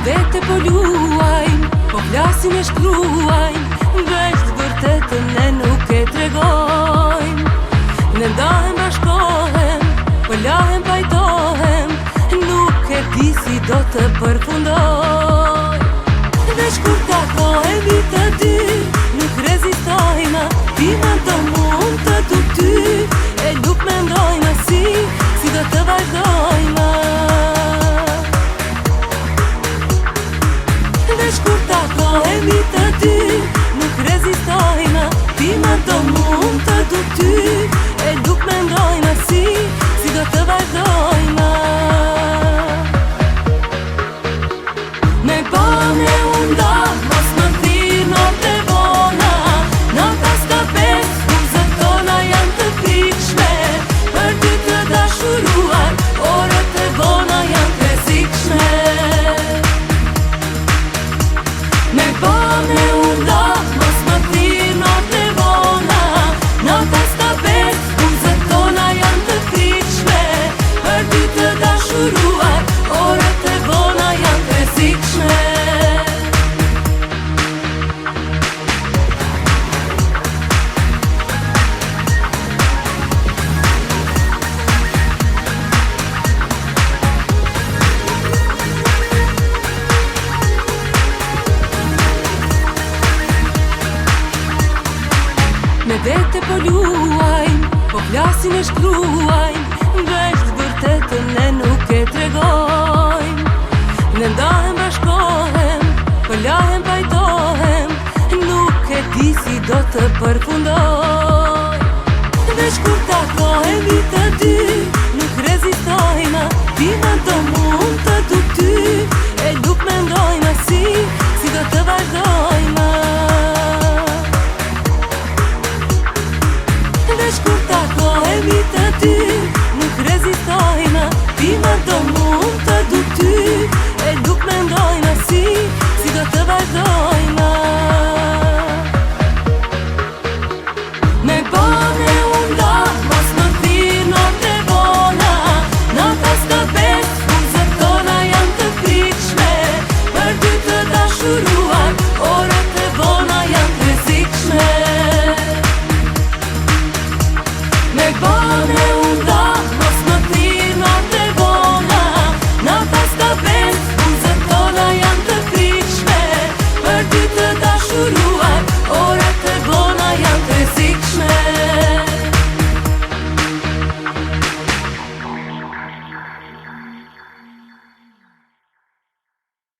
vete po luajnë, po flasin e shkruajnë, veç të vërtetën ne nuk e tregojnë. Ne ndahem bashkohem, po lahem pajtohem, nuk e di si do të përfundoj. Veç kur takohemi të dy, nuk rezistojna, tima të mund të du ty, e nuk mendojna si do të vazhdojna. Veç kur takohemi të dy, nuk rezistojna, tima të mund të du ty, e nuk mendojna si do të vazhdojna. Me bane unda, mos më thirë note bona, nota s'ka pes, buzët tona janë të frikshme, për ty të dashuruar, orët e bona janë të rrezikshme. Me bane unda, mos më thirë note bona, nota s'ka pes, buzët tona janë të frikshme, për ty të dashuruar, orët e bona janë të rrezikshme. Me vete po luajnë, po flasin e shkruajnë, veç të vërtetën ne nuk e tregojnë. Ne ndahem bashkohem, po lahem pajtohem, nuk e di si do të përfundoj. Veç kur takohemi të dy,